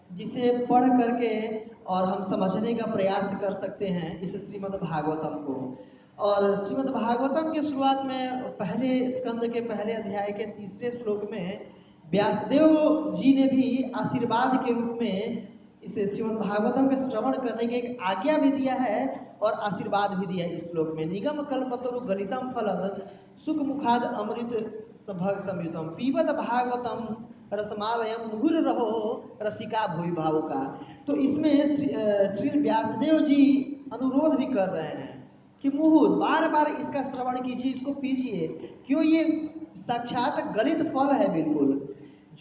जिसे पढ़ करके और हम समझने का प्रयास कर सकते हैं इस श्रीमद् भागवतम को। और श्रीमद् भागवतम की शुरुआत में पहले स्कंद के पहले अध्याय के 3 श्लोक में व्यासदेव जी ने भी आशीर्वाद के रूप में इस श्रीमद् भागवतम के श्रवण करने की एक आज्ञा भी दिया है और आशीर्वाद भी दिया है इस श्लोक में। निगम कल्पतरु गलितम फलद सुख मुखाद अमृत भग संयुतम पीबत भागवतम रसमालयम मुहुर रहो रसिका भूई भाव का। तो इसमें श्री व्यासदेव जी अनुरोध भी कर रहे हैं कि मुहुर बार बार इसका श्रवण कीजिए, इसको पीजिए। क्यों? ये साक्षात गलित फल है बिल्कुल।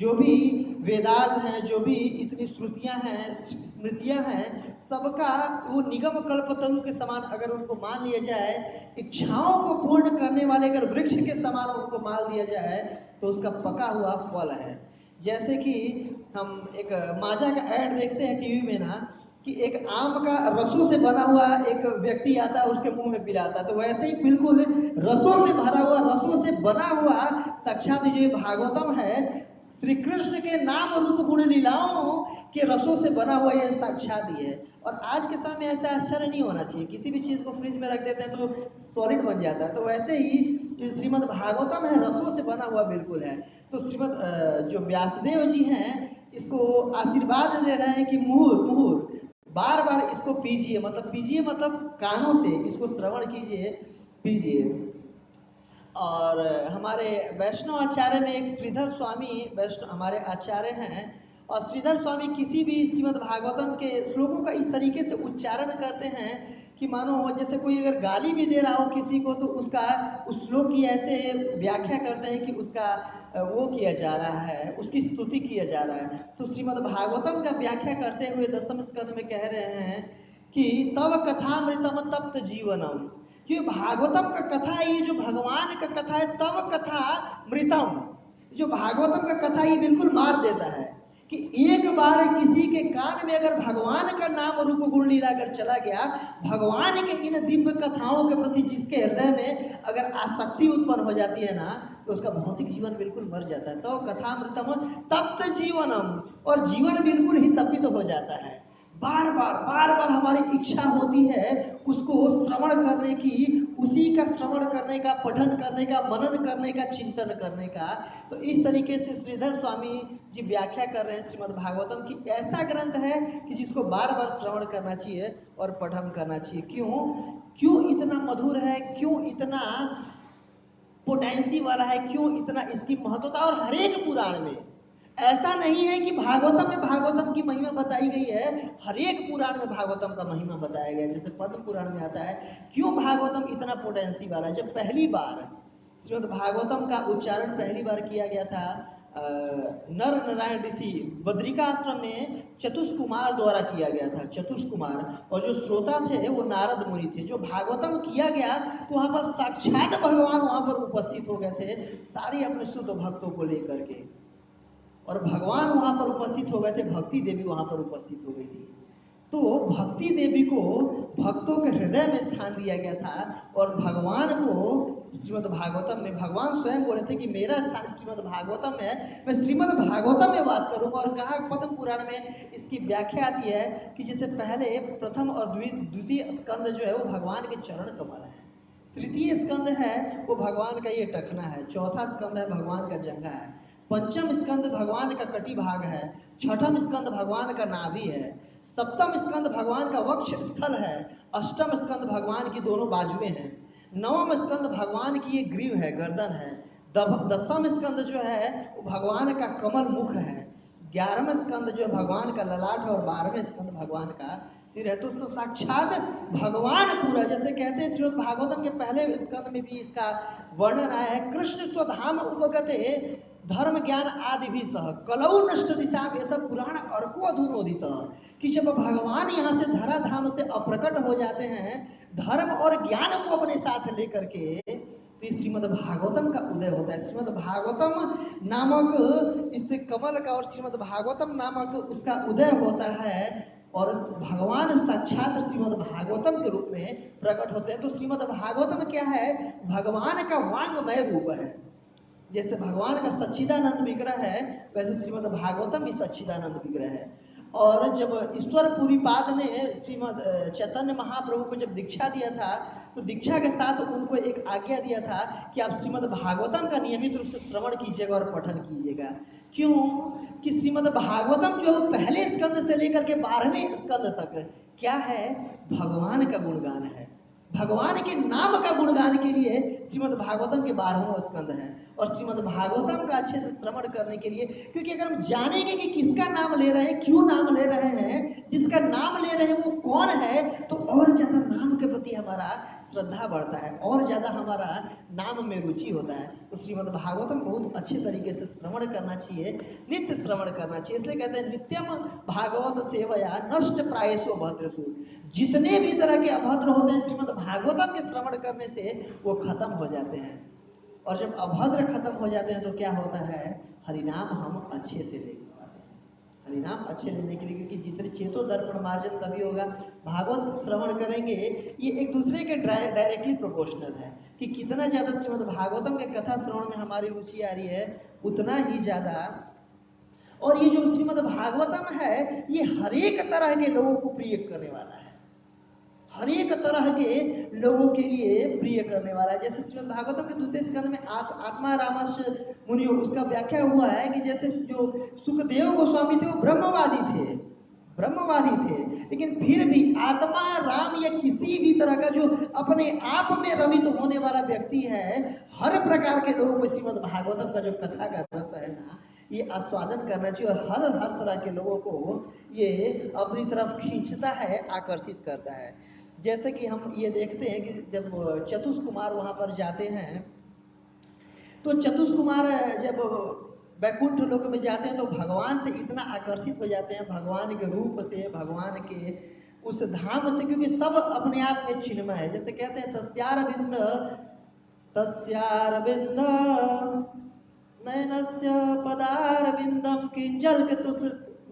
जो भी वेदांत हैं, जो भी इतनी श्रुतियां हैं, स्मृतियां हैं, सबका वो निगम कल्पतरु के समान अगर उनको मान लिया जाए, इच्छाओं को पूर्ण करने वाले अगर वृक्ष के समान उनको मान लिया जाए तो उसका पका हुआ फल है। जैसे कि हम एक माजा का ऐड देखते हैं टीवी में ना, कि एक आम का रसों से बना हुआ एक व्यक्ति आता है, उसके मुंह में पिलाता है, तो वैसे ही बिल्कुल रसों से भरा हुआ, रसों से बना हुआ साक्षात जो ये भागवतम है, श्री कृष्ण के नाम रूप गुण लीलाओं के रसों से बना हुआ ये साक्षात ही है। और आज के समय में ऐसा आश्चर्य नहीं होना चाहिए, किसी भी चीज को फ्रिज में रख देते हैं तो सॉलिड बन जाता है, तो वैसे ही जो श्रीमद् भागवतम है रसों से बना हुआ बिल्कुल है। तो श्रीमद् जो व्यासदेव जी हैं इसको आशीर्वाद दे रहे हैं कि मुहुर मुहुर बार बार इसको पीजिए, मतलब कानों से इसको श्रवण कीजिए, पीजिए। और हमारे वैष्णव आचार्य में एक श्रीधर स्वामी वैष्णव हमारे आचार्य हैं, और श्रीधर स्वामी किसी भी श्रीमद् भागवतम के श्लोकों का इस तरीके से उच्चारण करते हैं कि मानो जैसे कोई अगर गाली भी दे रहा हो किसी को तो उसका उस श्लोक की ऐसे व्याख्या करते हैं कि उसका वो किया जा रहा है, उसकी स्तुति किया जा रहा है। तो श्रीमद् भागवतम का व्याख्या करते हुए 10वें स्कंद में कह रहे हैं कि तव कथामृतम तप्त जीवनम, कि भागवतम का कथा, ये जो भगवान का कथा है, तव कथा मृतम, जो भागवतम का कथा ये बिल्कुल मार देता है कि एक बार किसी के कान में अगर भगवान का नाम रूप गुण लीला अगर चला गया, भगवान के इन दिव्य कथाओं के प्रति जिसके हृदय में अगर आसक्ति उत्पन्न हो जाती है ना, तो उसका भौतिक जीवन बिल्कुल मर जाता है। तो कथामृतम तप्त जीवनम, और जीवन बिल्कुल ही तपित हो जाता है। बार बार हमारी इच्छा होती है उसको श्रवण करने की, उसी का श्रवण करने का, पठन करने का, मनन करने का, चिंतन करने का। तो इस तरीके से श्रीधर स्वामी जी व्याख्या कर रहे हैं श्रीमद् भागवतम की, ऐसा ग्रंथ है कि जिसको बार बार श्रवण करना चाहिए और पठन करना चाहिए। क्यों इतना मधुर है, क्यों इतना पोटेंसी वाला है, क्यों इतना इसकी महत्वता। और हर एक पुराण में ऐसा नहीं है कि भागवतम में भागवतम की महिमा बताई गई है, हर एक पुराण में भागवतम का महिमा बताया गया है। जैसे पद्म पुराण में आता है, क्यों भागवतम इतना पोटेंसी वाला है। जब पहली बार श्रीमद् भागवतम का उच्चारण पहली बार किया गया था नर नारायण ऋषि बद्रिकाश्रम में चतुष्कुमार द्वारा किया गया था, चतुष्कुमार, और जो श्रोता थे वो नारद मुनि थे। जो भागवतम किया गया तो वहां पर साक्षात भगवान वहां पर उपस्थित हो गए थे, सारे अपने शुद्ध भक्तों को लेकर के, और भगवान वहां पर उपस्थित हो गए थे, भक्ति देवी वहां पर उपस्थित हो गई थी। तो भक्ति देवी को भक्तों के हृदय में स्थान दिया गया था, और भगवान को श्रीमद् भागवतम में भगवान स्वयं बोले थे कि मेरा स्थान श्रीमद् भागवतम में है, मैं श्रीमद् भागवतम में वास करूंगा। और कहा पद्म पुराण में इसकी व्याख्या आती है कि जैसे पहले प्रथम और द्वितीय स्कंद जो है वो भगवान के चरण कमल है, तृतीय स्कंद है वो भगवान का ये टखना है, चौथा स्कंद है भगवान का जंघा है, पंचम स्कंद भगवान का कटी भाग है, छठम स्कंद भगवान का नाभि है, सप्तम स्कंद भगवान का वक्ष स्थल है, अष्टम स्कंद भगवान की दोनों बाजुएं हैं, नवम स्कंद भगवान की ये ग्रीव है, गर्दन है, दसम स्कंद जो है वो भगवान का कमल मुख है, 11वें स्कंद जो भगवान का ललाट है, और 12वें स्कंद भगवान का सिर है। तो साक्षात भगवान पूरा, जैसे कहते हैं श्रीमद् भागवतम के पहले स्कंद में भी इसका वर्णन आया है, कृष्ण स्वधाम उपगते धर्म ज्ञान आदि भी सह कलौ नष्ट दिशा, ये सब पुराण अर्को अधुनोदित, कि जब भगवान यहाँ से धराधाम से अप्रकट हो जाते हैं धर्म और ज्ञान को अपने साथ लेकर के, तो श्रीमद् भागवतम का उदय होता है। श्रीमद् भागवतम नामक इस कमल का और श्रीमद् भागवतम नामक उसका उदय होता है, और भगवान साक्षात श्रीमद् भागवतम के रूप में प्रकट होते हैं। तो श्रीमद् भागवतम क्या है? भगवान का वांगमय रूप है। जैसे भगवान का सच्चिदानंद विग्रह है, वैसे श्रीमद् भागवतम भी सच्चिदानंद विग्रह है। और जब ईश्वर पुरीपाद ने श्रीमद चैतन्य महाप्रभु को जब दीक्षा दिया था, तो दीक्षा के साथ उनको एक आज्ञा दिया था कि आप श्रीमद भागवतम का नियमित रूप से श्रवण कीजिएगा और पठन कीजिएगा। क्यों कि श्रीमद भागवतम जो पहले स्कंद से लेकर के 12वें स्कंद तक क्या है, भगवान का गुणगान है, भगवान के नाम का गुणगान के लिए श्रीमद भागवतम के 12वां स्कंद है। और श्रीमद भागवतम का अच्छे से श्रवण करने के लिए, क्योंकि अगर हम जानेंगे कि किसका नाम ले रहे हैं, क्यों नाम ले रहे हैं, जिसका नाम ले रहे हैं वो कौन है, तो और ज्यादा नाम के प्रति हमारा श्रद्धा बढ़ता है, और ज्यादा हमारा नाम में रुचि होता है। तो श्रीमद भागवतम बहुत अच्छे तरीके से श्रवण करना चाहिए, नित्य श्रवण करना चाहिए। इसलिए कहते हैं नित्यम भागवत सेवया नष्ट प्रायसो भद्रसु, जितने भी तरह के अभद्र होते हैं श्रीमद भागवतम के श्रवण करने से वो खत्म हो जाते हैं। और जब अभद्र खत्म हो जाते हैं तो क्या होता है, हरिनाम हम अच्छे से ले पाते हैं। हरिनाम अच्छे लेने के लिए, क्योंकि जितने चेतो दर्पण मार्जन तभी होगा, भागवत श्रवण करेंगे, ये एक दूसरे के डायरेक्टली प्रोपोर्शनल है कि कितना ज्यादा श्रीमद भागवतम के कथा श्रवण में हमारी रुचि आ रही है, उतना ही ज्यादा। और ये जो श्रीमद भागवतम है ये हर एक तरह के लोगों को प्रिय करने वाला है, हर एक तरह के लोगों के लिए प्रिय करने वाला है। जैसे श्रीमद भागवतम के दूसरे स्कंद में आत्मा रामश मुनि, उसका व्याख्या हुआ है कि जैसे जो सुखदेव गोस्वामी थे वो ब्रह्मवादी थे, लेकिन फिर भी आत्मा राम या किसी भी तरह का जो अपने आप में रमित होने वाला व्यक्ति है, हर प्रकार के लोगों को श्रीमद भागवतम का जो कथा का रस है ना, ये आस्वादन करना चाहिए। और हर तरह के लोगों को ये अपनी तरफ खींचता है, आकर्षित करता है। जैसे कि हम ये देखते हैं कि जब चतुष कुमार वहां पर जाते हैं, तो चतुष कुमार जब वैकुंठ लोक में जाते हैं तो भगवान से इतना आकर्षित हो जाते हैं, भगवान के रूप से, भगवान के उस धाम से, क्योंकि सब अपने आप में चिन्मय है। जैसे कहते हैं तस्यारविंद नयनस्य पदारविंदम किंजल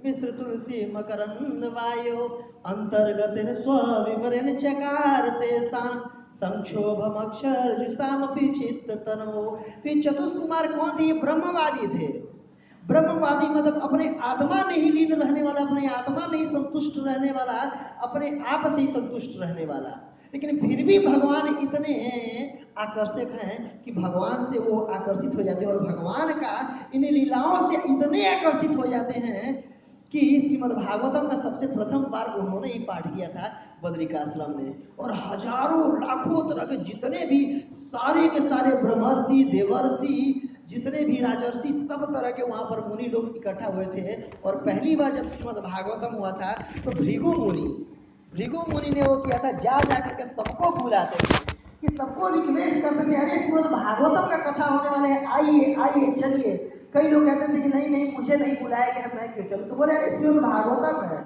मिश्र तुलसी मकरंद वायो अंतर्गत स्विवरण चकार तेषां संक्षोभम अक्षर जुषामपि चित्त तनो। तो ये चतुष कुमार कौन थे, ये ब्रह्मवादी थे। ब्रह्मवादी मतलब अपने आत्मा में ही लीन रहने वाला, अपने आत्मा में ही संतुष्ट रहने वाला, अपने आप से ही संतुष्ट रहने वाला। लेकिन फिर भी भगवान इतने आकर्षक हैं कि भगवान से वो आकर्षित हो जाते हैं, और भगवान का इन लीलाओं से इतने आकर्षित हो जाते हैं कि श्रीमद भागवतम का सबसे प्रथम बार उन्होंने ही पाठ किया था बद्रिकाश्रम में। और हजारों लाखों तरह के जितने भी सारे के सारे ब्रह्मर्षि, देवर्षि, जितने भी राजर्षि, सब तरह के वहां पर मुनि लोग इकट्ठा हुए थे। और पहली बार जब श्रीमद भागवतम हुआ था तो भृगु मुनि ने वो किया था, जा करके सबको बुलाते थे, कि सबको रिक्वेस्ट करते थे, अरे श्रीमद भागवतम का कथा होने वाले हैं, आइए चलिए। कई लोग कहते थे कि नहीं मुझे नहीं बुलाया गया, मैं क्यों चलूं। तो बोले अरे श्रीमद भागवतम है,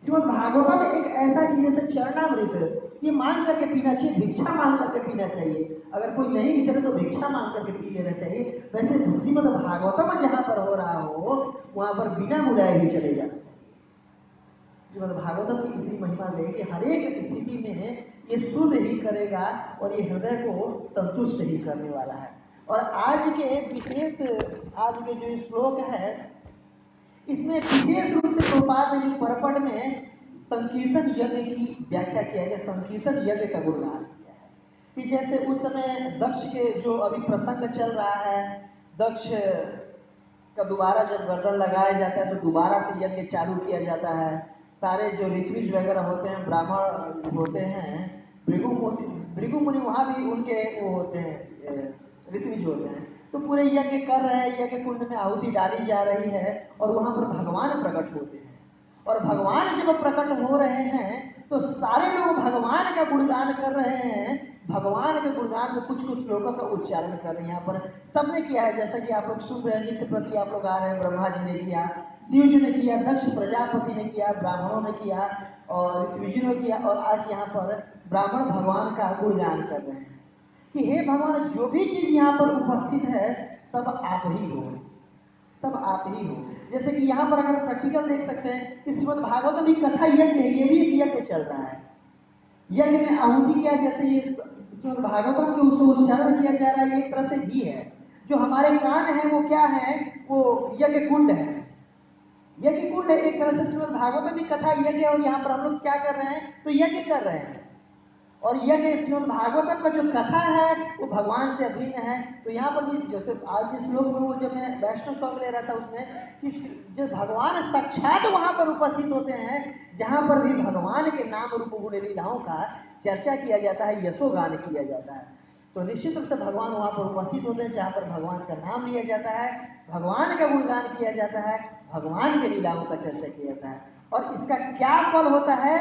श्रीमद भागवतम एक ऐसा चीज है चरणामृत, ये मांग करके पीना चाहिए, भिक्षा मांग करके पीना चाहिए। अगर कोई नहीं भी करे तो भिक्षा मांग करके पी लेना चाहिए। वैसे श्रीमद भागवतम जहाँ पर हो रहा हो वहां पर बिना बुलाए ही चले जाना चाहिए। श्रीमद भागवतम की इतनी महिमा है कि हर एक स्थिति में ये शुद्ध ही करेगा और ये हृदय को संतुष्ट ही करने वाला है। और आज के जो श्लोक है इसमें विशेष रूप से प्रभुपाद ने परपट में संकीर्तन यज्ञ की व्याख्या किया है, संकीर्तन यज्ञ का गुणगान किया है। कि जैसे उस समय दक्ष के जो अभी प्रसंग चल रहा है, दक्ष का दोबारा जब गर्दन लगाया जाता है तो दोबारा से यज्ञ चालू किया जाता है। सारे जो ऋत्विज वगैरह होते हैं, ब्राह्मण होते हैं, भृगु मुनि वहां भी उनके वो होते हैं, ऋत्विज होते हैं। तो पूरे यज्ञ कर रहे हैं, यज्ञ कुंड में आहुति डाली जा रही है और वहां पर भगवान प्रकट होते हैं। और भगवान जब प्रकट हो रहे हैं तो सारे लोग भगवान का गुणगान कर रहे हैं, भगवान के गुणगान में कुछ श्लोकों का उच्चारण कर रहे हैं। यहाँ पर सबने किया है, जैसा कि आप लोग सुन रहे हैं, नित्य प्रति आप लोग आ रहे हैं, ब्रह्मा जी ने किया, शिव जी ने किया, दक्ष प्रजापति ने किया, ब्राह्मणों ने किया और ऋत्विजों ने किया। और आज यहाँ पर ब्राह्मण भगवान का गुणगान कर रहे हैं कि हे भगवान, जो भी चीज यहाँ पर उपस्थित है सब आप ही हो, सब आप ही हो। जैसे कि यहाँ पर अगर प्रैक्टिकल देख सकते हैं, इस श्रीमद भागवतम की कथा यज्ञ है, ये भी एक यज्ञ चल रहा है। यज्ञ में आहुति क्या, जैसे ये श्रीमद भागवतम के उसको उच्चारण किया जा रहा है, एक तरह से घी है। जो हमारे कान है वो क्या है, वो यज्ञ कुंड है। यज्ञ कुंड एक तरह से श्रीमद् भागवतम की कथा यज्ञ, और यहाँ पर हम लोग क्या कर रहे हैं, तो यज्ञ कर रहे हैं। और यज्ञ श्रीमद् भागवतम का जो कथा है वो भगवान से अभिन्न है। तो यहाँ पर भी जैसे आज जिस श्लोक में वो जब मैं वैष्णव सॉन्ग ले रहा था उसमें कि जो भगवान साक्षात वहां पर उपस्थित होते हैं, जहां पर भी भगवान के नाम रूप गुण लीलाओं का चर्चा किया जाता है, यशोगान किया जाता है, तो निश्चित रूप से भगवान वहां पर उपस्थित होते हैं जहां पर भगवान का नाम लिया जाता है, भगवान का गुणगान किया जाता है, भगवान के लीलाओं का चर्चा किया जाता है। और इसका क्या फल होता है,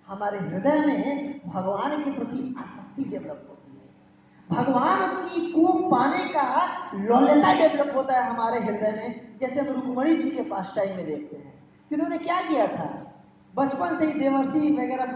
हमारे हृदय में भगवान के प्रति आसक्ति डेवलप होती है, भगवान की को पाने का लौल्यता डेवलप होता है हमारे हृदय में। जैसे हम रुक्मणी जी के पास टाइम में देखते हैं कि उन्होंने क्या किया था, बचपन से ही देवर्षि वगैरह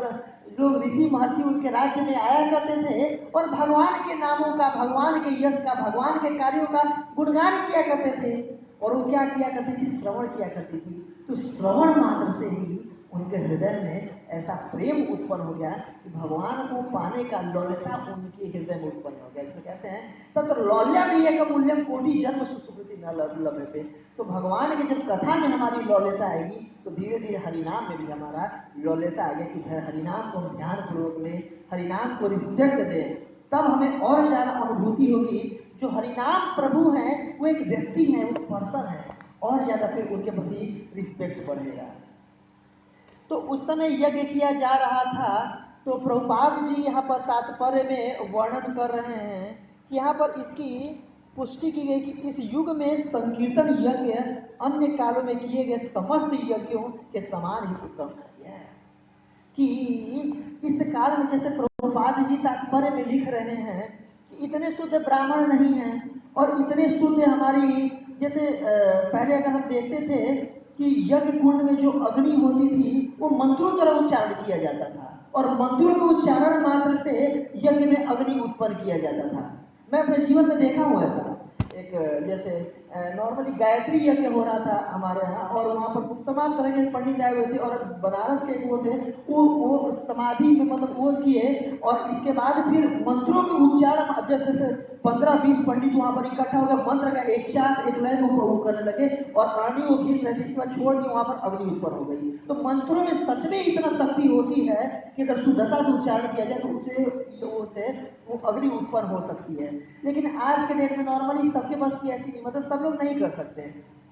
लोग ऋषि महर्षि उनके राज्य में आया करते थे और भगवान के नामों का, भगवान के यश का, भगवान के कार्यों का गुणगान किया करते थे। और वो क्या किया करती थी, श्रवण किया करती थी। तो श्रवण मात्र से ही उनके हृदय में ऐसा प्रेम उत्पन्न हो गया कि भगवान को पाने का लौल्यता उनके हृदय में उत्पन्न हो गया। इसलिए कहते हैं तत्र लौल्यम मूल्यम कोटि जन्म सुकृति न लभते। तो भगवान की जब कथा में हमारी लौल्यता आएगी तो धीरे धीरे हरिनाम में भी हमारा लौल्यता आ गया कि हरिनाम को हम ध्यान पूर्वक लें, हरिनाम को रिस्पेक्ट दें, तब हमें और ज्यादा अनुभूति होगी। जो हरिनाम प्रभु हैं वो एक व्यक्ति है, वो पर्सन है, और ज्यादा फिर उनके प्रति रिस्पेक्ट बढ़ेगा। तो उस समय यज्ञ किया जा रहा था। तो प्रभुपाद जी यहाँ पर तात्पर्य में वर्णन कर रहे हैं कि यहाँ पर इसकी पुष्टि की गई कि इस युग में संकीर्तन यज्ञ अन्य कालों में किए गए समस्त यज्ञों के समान ही उत्तम है। कि इस काल में जैसे प्रभुपाद जी तात्पर्य में लिख रहे हैं कि इतने शुद्ध ब्राह्मण नहीं हैं और इतने शुद्ध हमारी, जैसे पहले अगर हम देखते थे कि यज्ञ कुंड में जो अग्नि होती थी वो मंत्रों द्वारा उच्चारण किया जाता था और मंत्रों के उच्चारण मात्र से यज्ञ में अग्नि उत्पन्न किया जाता था। मैं अपने जीवन में देखा हुआ था, एक जैसे नॉर्मली गायत्री यज्ञ हो रहा था हमारे यहाँ, और वहाँ पर तमाम तरह के पंडित आए हुए थे और बनारस के वो थे, वो समाधि में मतलब वो किए और इसके बाद फिर मंत्रों के उच्चारण, जैसे 15-20 पंडित वहाँ पर इकट्ठा हो गए, मंत्र का एक चार एक लय में वो करने लगे और अग्नि वो खींच रहे थे, इसके बाद छोड़ दी, वहाँ पर अग्नि उत्पन्न हो गई। तो मंत्रों में सच में इतना शक्ति होती है कि अगर शुद्धता से उच्चारण किया जाए तो उससे वो अग्नि उत्पन्न हो सकती है। लेकिन आज के डेट में नॉर्मली सबके पास की ऐसी नहीं, मतलब सब लोग नहीं कर सकते।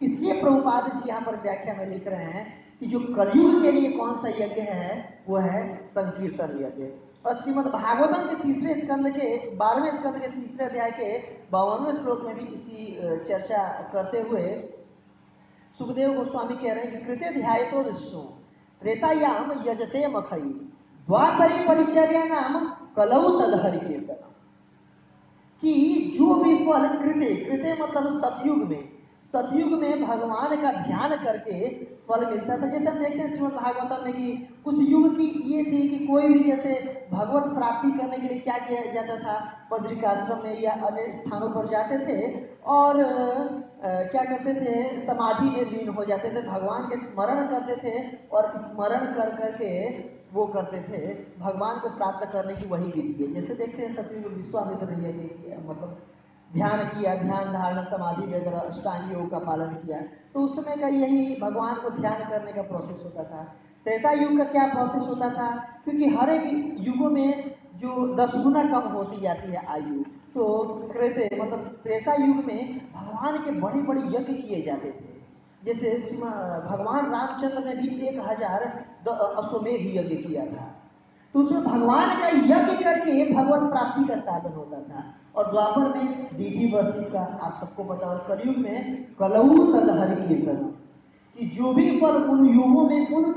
इसलिए प्रभुपाद जी यहाँ पर व्याख्या में लिख रहे हैं कि जो कलयुग के लिए कौन सा यज्ञ है वो है संकीर्तन यज्ञ। और श्रीमद् भागवतम के तीसरे स्कंद के 12वें स्कंद के तीसरे अध्याय के 52वें श्लोक में भी इसी चर्चा करते हुए सुखदेव गोस्वामी कह रहे हैं कि कृते ध्यायतो विष्णु त्रेतायाम यजते मखई द्वापरी परिचर्या नाम कलौ तदहरि कीर्तन। कि जो भी फल कृते मतलब सतयुग में भगवान का ध्यान करके फल मिलता था। जैसे हम देखते हैं श्रीमद् भागवतम में कि उस युग की ये थी कि कोई भी जैसे भगवत प्राप्ति करने के लिए क्या किया जाता था, बद्रिकाश्रम में या अन्य स्थानों पर जाते थे और क्या करते थे, समाधि में लीन हो जाते थे, भगवान के स्मरण करते थे और स्मरण कर करके वो करते थे, भगवान को प्राप्त करने की वही विधि है। जैसे देखते हैं सतयुग विश्वामित्र ने ये किया, मतलब ध्यान किया, ध्यान धारण समाधि वगैरह अष्टांग योग का पालन किया। तो उस समय का यही भगवान को ध्यान करने का प्रोसेस होता था। त्रेता युग का क्या प्रोसेस होता था, क्योंकि हर एक युगों में जो 10 गुना कम होती जाती है आयु, तो मतलब त्रेता युग में भगवान के बड़े बड़े यज्ञ किए जाते थे। जैसे भगवान रामचंद्र ने भी 1000 अश्वमेध यज्ञ किया था, तो उसमें भगवान का यज्ञ करके भगवत प्राप्ति का साधन होता था। और द्वापर में डीटी वर्षिप का आप सबको पता, और कलयुग में कलऊ तदहरि कीर्तन, कि जो भी फल उन युगों में उन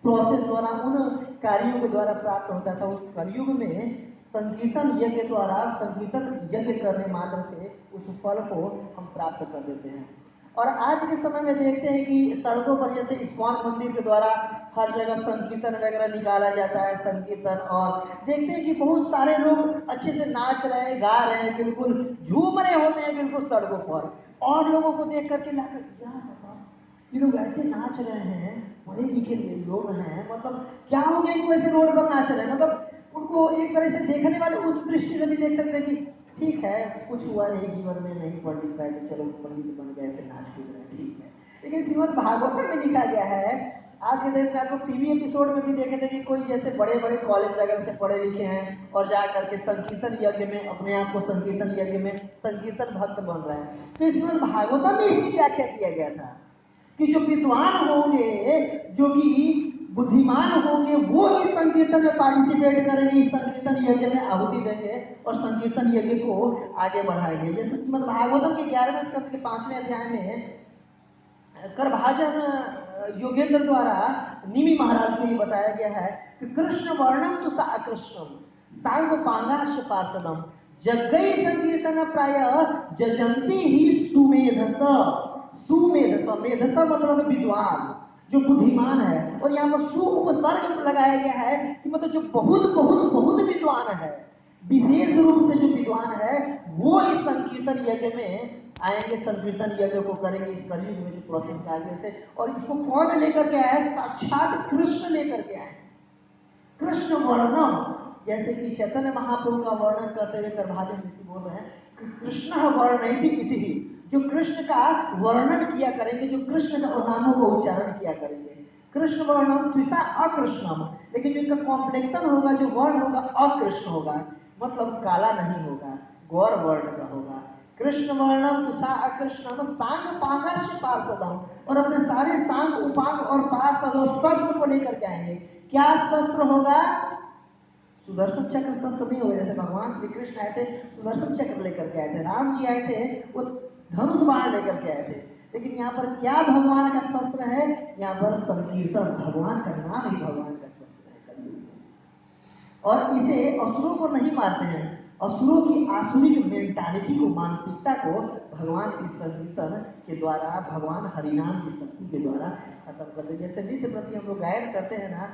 प्रोसेस द्वारा उन कार्यों के द्वारा प्राप्त होता था, उस कलयुग में संकीर्तन यज्ञ द्वारा, संकीर्तन यज्ञ करने मात्र से उस फल को हम प्राप्त कर देते हैं। और आज के समय में देखते हैं कि सड़कों पर जैसे इस्कॉन मंदिर के द्वारा हर जगह संकीर्तन वगैरह निकाला जाता है, संकीर्तन, और देखते हैं कि बहुत सारे लोग अच्छे से नाच रहे हैं, गा रहे हैं, बिल्कुल झूम रहे होते हैं बिल्कुल सड़कों पर, और लोगों को देख करके लगा यार ये लोग ऐसे नाच रहे हैं, पढ़े लिखे लोग हैं, मतलब क्या हो गया इनको ऐसे रोड पर नाच रहे हैं। मतलब उनको एक तरह से देखने वाले उस दृष्टि से भी देख सकते हैं कि ठीक है, कुछ हुआ नहीं जीवन में, नहीं पढ़ लिखा है तो चलो पंडित बन गए, ऐसे नाच कूद रहे हैं, ठीक है। लेकिन श्रीमद् भागवतम में लिखा गया है, आज के देश में आप लोग टीवी एपिसोड में भी देखे थे कि कोई जैसे बड़े बड़े कॉलेज वगैरह से पढ़े लिखे हैं और जा करके संकीर्तन यज्ञ में अपने आप को संकीर्तन यज्ञ में संकीर्तन भक्त बन रहे हैं। तो इसमें भागवतम में इसकी व्याख्या किया गया था कि जो विद्वान होंगे, जो कि बुद्धिमान होंगे, वो इस संकीर्तन में पार्टिसिपेट करेंगे, इस संकीर्तन यज्ञ में आहुति देंगे और संकीर्तन यज्ञ को आगे बढ़ाएंगे। जैसे श्रीमद् भागवतम के 11वें स्कंद के 5वें अध्याय में करभाजन योगेंद्र द्वारा निमि महाराज को ये बताया गया है कि कृष्ण वर्णम तु सा अकृष्णम सांग पांगाश पार्षदम जगई संकीर्तन प्राय जजंती ही सुमेधस। सुमेधस, मेधस मतलब विद्वान, जो बुद्धिमान है। और यहाँ पर सु उपसर्ग लगाया गया है कि मतलब जो बहुत बहुत बहुत विद्वान है, विशेष रूप से जो विद्वान है, वो इस संकीर्तन यज्ञ में आएंगे, संकीर्तन यज्ञ को करेंगे इस कलयुग में जो प्रोसेस के आगे से। और इसको कौन लेकर के आए? साक्षात कृष्ण लेकर के आए। कृष्ण वर्णम, जैसे कि चैतन्य महाप्रभु का वर्णन करते हुए करभाजन ऋषि बोल रहे हैं कि कृष्ण वर्णयति इति, जो कृष्ण का वर्णन किया करेंगे, जो कृष्ण का नामों को उच्चारण किया करेंगे। कृष्ण वर्णम त्रिसा अकृष्णम, लेकिन जो इनका कॉम्प्लेक्शन होगा, जो वर्ण होगा अकृष्ण होगा, मतलब काला नहीं होगा, गौर वर्ण का होगा। कृष्ण वर्णम त्रिसा अकृष्णम सांग पांगाश्च पार्षदम, और अपने सारे सांग उपांग और पार्षद और शस्त्र को लेकर के आएंगे। क्या शस्त्र होगा? सुदर्शन चक्र शस्त्र नहीं होगा। जैसे भगवान श्री कृष्ण आए थे सुदर्शन चक्र लेकर के आए थे, राम जी आए थे वो धनुष बाण लेकर के आए थे। लेकिन यहाँ पर क्या भगवान का शस्त्र है? यहाँ पर संकीर्तन, भगवान का नाम ही भगवान का शस्त्र है। और इसे असुरों को नहीं मारते हैं, असुरों की आसुरिक मेंटालिटी को, मानसिकता को भगवान इस संकीर्तन के द्वारा, भगवान हरिनाम की शक्ति के द्वारा खत्म करते हैं। जैसे नित्य प्रति हम लोग गायन करते हैं ना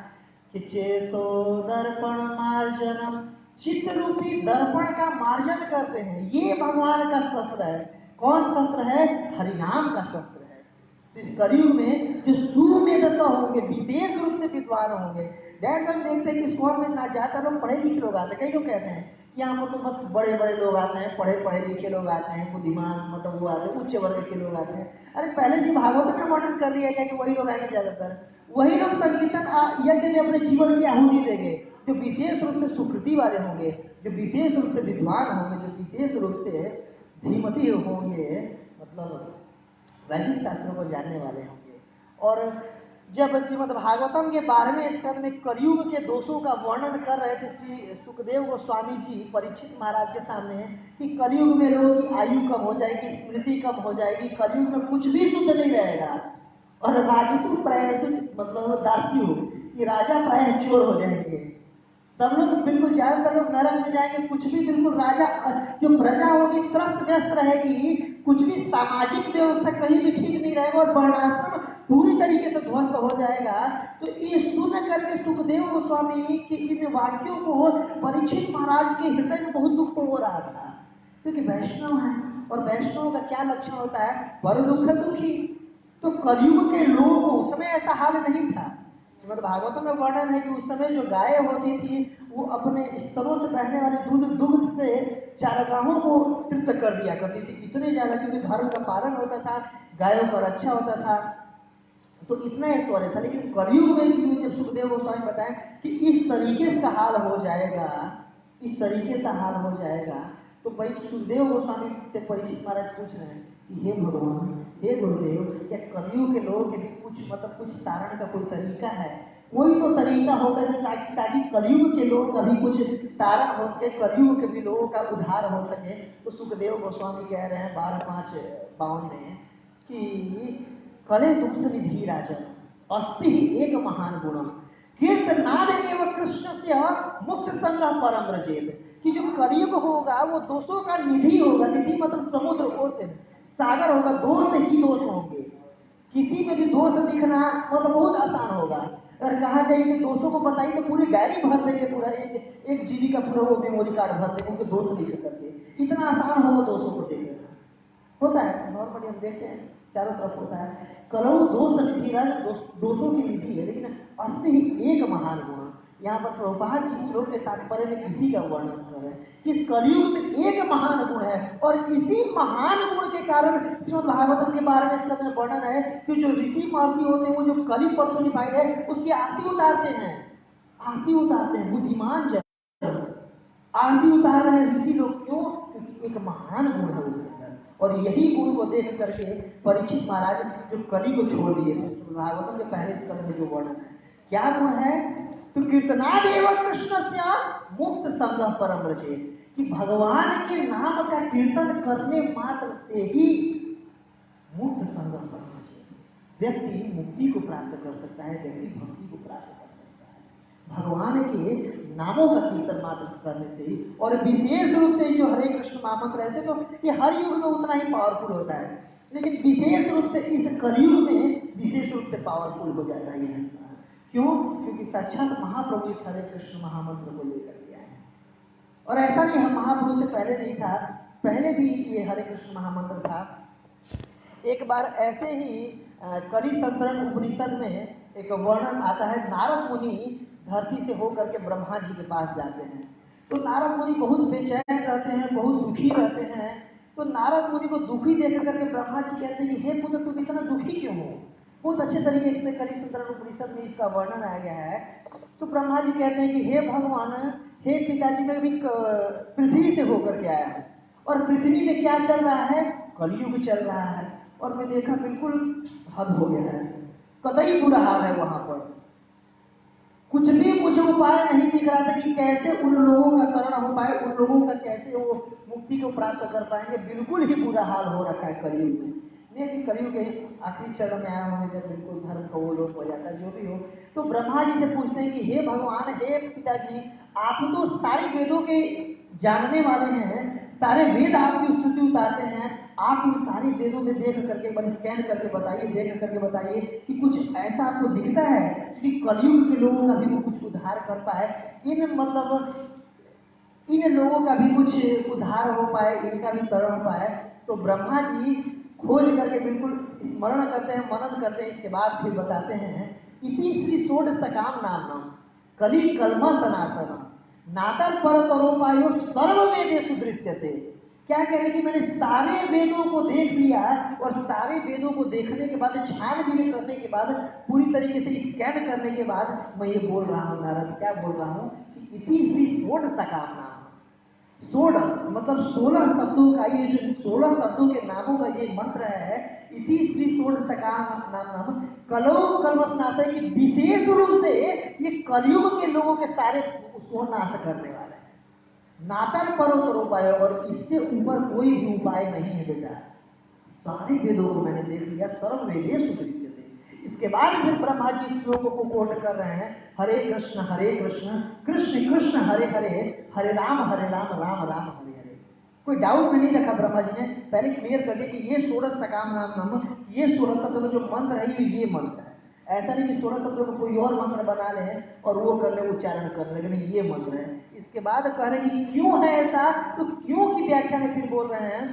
कि चेतो दर्पण मार्जनम, चित्त रूपी दर्पण का मार्जन करते हैं, ये भगवान का शस्त्र है। कौन शस्त्र है? हरिनाम का शस्त्र है। तो इस कलयुग में जो सुमेधस होंगे, विशेष रूप से विद्वान होंगे। डैड हम देखते हैं कि स्कूल में ना ज्यादा लोग पढ़े लिखे लोग आते हैं। कई लोग कहते हैं यहाँ पर तो बस बड़े बड़े लोग आते हैं, पढ़े पढ़े लिखे लोग आते हैं, बुद्धिमान मतलब वो आते हैं, उच्च वर्ग के लोग आते हैं। अरे पहले जी भागवत में वर्णन कर दिया गया कि वही लोग आएंगे ज्यादातर, वही लोग संकीर्तन यज्ञ में अपने जीवन की आहुति देंगे। जो विशेष रूप से सुकृति वाले होंगे, जो विशेष रूप से विद्वान होंगे, जो विशेष रूप से धीमती होंगे, मतलब वैदिक शास्त्रों को जानने वाले होंगे। और जब श्रीमद् भागवतम के 12वें स्कंद में कलयुग के दोषों का वर्णन कर रहे थे श्री सुखदेव गोस्वामी जी परीक्षित महाराज के सामने कि कलयुग में लोगों की आयु कम हो जाएगी, स्मृति कम हो जाएगी, कलयुग में कुछ भी शुद्ध नहीं रहेगा, और राजसु प्रायसु मतलब दास्यु कि राजा प्राय चोर हो जाएंगे, सब लोग बिल्कुल ज्यादातर लोग नरक में जाएंगे, कुछ भी बिल्कुल राजा जो प्रजा होगी त्रस्त व्यस्त रहेगी, कुछ भी सामाजिक व्यवस्था कहीं भी ठीक नहीं रहेगा और वर्णाश्रम पूरी तरीके से ध्वस्त हो जाएगा। तो ये सुन करके सुखदेव गोस्वामी के इन वाक्यों को परीक्षित महाराज के हृदय में बहुत दुख हो रहा था, क्योंकि वैष्णव है और वैष्णव का क्या लक्षण होता है? पर दुख दुखी। तो कलयुग के लोगों को उस समय ऐसा हाल नहीं था। श्रीमद् भागवतम में वर्णन है कि उस समय जो गायें होती थी वो अपने स्तनों से बहने वाले दुग्ध से चारागाहों को तृप्त कर दिया करती थी, इतने ज्यादा, क्योंकि धर्म का पालन होता था, गायों का रक्षा होता था, तो इतना ऐश्वर्य था। लेकिन कलयुग में जब सुखदेव गोस्वामी बताएं कि इस तरीके से हाल हो जाएगा, इस तरीके से हाल हो जाएगा, तो भाई सुखदेव गोस्वामी से परीक्षित महाराज पूछ रहे हैं कि हे भगवान, हे गुरुदेव, क्या कलयुग के लोगों के भी कुछ मतलब कुछ तारण का कोई तरीका है? कोई तो तरीका होगा ताकि कलयुग के लोग अभी कुछ तारण हो सके, कलयुग के भी लोगों का उद्धार हो सके। तो सुखदेव गोस्वामी कह रहे हैं 12:5-52 में कि कले तुमसे निधि राजन अस्ति एक महान गुणम कीर्तनाद एवं कृष्ण से मुक्त संग परम रजेत, कि जो कलयुग होगा वो दोषों का निधि होगा। निधि मतलब समुद्र ओर सागर होगा, दोष ही दोष होंगे, किसी में भी दोष दिखना मतलब बहुत आसान होगा। अगर कहा जाए कि दोषों को बताइए तो पूरी डायरी भर देंगे, पूरा एक जीबी का पूरा वो मेमोरी कार्ड भर देंगे उनके दोष लिख करके, इतना आसान होगा दोषों को देखना। होता है नॉर्मली हम देखते हैं चारों तरफ होता है। कलौ दोष निधि राज, दोषों की निधि है, लेकिन अस्ति ही एक महान गुण, यहाँ पर प्रभुपाद जी श्लोक के तात्पर्य में किसी का वर्णन कर रहे हैं कि इस कलयुग में एक महान गुण है, और इसी महान गुण के कारण श्रीमद् भागवतम के बारे में इसका वर्णन है कि जो ऋषि महर्षि होते हैं वो जो कलि पर्सोनिफाइड है उसकी आरती उतारते हैं, आरती उतारते हैं। बुद्धिमान जन आरती उतार रहे हैं ऋषि लोग, क्यों? क्योंकि एक महान गुण है उसके अंदर, और यही गुण को देख करके परीक्षित महाराज जो कलि को छोड़ दिए। भागवतम के पहले स्कंद में जो वर्णन है, क्या गुण है? तो कीर्तनादेव कृष्णस्य मुक्त संगः परम रचे, कि भगवान के नाम का कीर्तन करने मात्र से ही मुक्त संगः परम रचे, व्यक्ति मुक्ति को प्राप्त कर सकता है, व्यक्ति भक्ति को प्राप्त कर सकता है भगवान के नामों का कीर्तन मात्र करने से ही। और विशेष रूप से जो हरे कृष्ण महामंत्र ऐसे तो ये हर युग में उतना ही पावरफुल होता है, लेकिन विशेष रूप से इस कलयुग में विशेष रूप से पावरफुल हो जाता है। क्यों? क्योंकि साक्षात महाप्रभु इस हरे कृष्ण महामंत्र को लेकर के आए हैं। और ऐसा नहीं हम महाप्रभु से पहले नहीं था, पहले भी ये हरे कृष्ण महामंत्र था। एक बार ऐसे ही कलि संतरण उपनिषद में एक वर्णन आता है, नारद मुनि धरती से होकर के ब्रह्मा जी के पास जाते हैं। तो नारद मुनि बहुत बेचैन रहते हैं, बहुत दुखी रहते हैं। तो नारद मुनि को दुखी देख करके ब्रह्मा जी कहते हैं कि हे पुत्र तुम इतना दुखी क्यों हो? बहुत अच्छे तरीके से कलि संतरण उपनिषद में इसका वर्णन आया गया है। तो ब्रह्मा जी कहते हैं कि हे भगवान, हे पिताजी, मैं भी पृथ्वी से होकर के आया हूँ, और पृथ्वी में क्या चल रहा है? कलयुग चल रहा है, और मैं देखा बिल्कुल हद हो गया है, कतई बुरा हाल है वहां पर। कुछ भी मुझे उपाय नहीं दिख रहा था कि कैसे उन लोगों का करण हो पाए, उन लोगों का कैसे वो मुक्ति को प्राप्त कर पाएंगे। बिल्कुल ही बुरा हाल हो रखा है कलयुग में। मैं भी कलयुग के आखिरी चरण में आया हूँ, जब बिल्कुल धर्म का वो लोग हो जाता है, जो भी हो। तो ब्रह्मा जी से पूछते हैं कि हे भगवान, हे पिताजी, आप तो सारे वेदों के जानने वाले हैं, सारे वेद आपकी स्तुति उतारते हैं, आप इन सारे वेदों में देख करके एक बार स्कैन करके बताइए, देख करके बताइए कि कुछ ऐसा आपको दिखता है कि कलयुग के लोगों का भी कुछ उद्धार कर पाए, इन लोगों का भी कुछ उद्धार हो पाए, इनका भी तरण हो पाए। तो ब्रह्मा जी खोज करके बिल्कुल स्मरण करते हैं, मनन करते हैं, इसके बाद फिर बताते हैं, इति श्री षोडशकाम नाम कलि कलम सनातन नातर परतरोपायो सर्व वेदेषु दृश्यते। क्या कह रहे कि मैंने सारे वेदों को देख लिया, और सारे वेदों को देखने के बाद, छानबीन करने के बाद, पूरी तरीके से स्कैन करने के बाद मैं ये बोल रहा हूँ नारद, क्या बोल रहा हूँ कि इति श्री षोडशकाम नाम, 16 मतलब 16 शब्दों का, ये जो 16 शब्दों के नामों का ये मंत्र है, इति श्री षोडशकाम नाम कलो कल्मस्नाशय, की विशेष रूप से ये कलयुग के लोगों के सारे उसको नाश करने वाले हैं। नातर परोतर उपाय, और इससे ऊपर कोई भी उपाय नहीं है बेटा। सारे वेदों को मैंने देख लिया, सर्व वेदेषु दृश्यते। इसके बाद फिर ब्रह्मा जी श्लोकों को कोट कर रहे हैं, हरे कृष्ण कृष्ण कृष्ण हरे हरे, हरे राम राम राम हरे हरे। कोई डाउट में नहीं रखा ब्रह्मा जी ने, पहले क्लियर कर दिया कि ये 16 सकाम नाम, ये 16 शब्दों का जो मंत्र है ये मंत्र है। ऐसा नहीं कि 16 शब्दों को कोई और मंत्र बना ले और वो कर ले, उच्चारण कर ले, लेकिन ये मंत्र है। इसके बाद कह रहे हैं कि क्यों है ऐसा, तो क्यों की व्याख्या में फिर बोल रहे हैं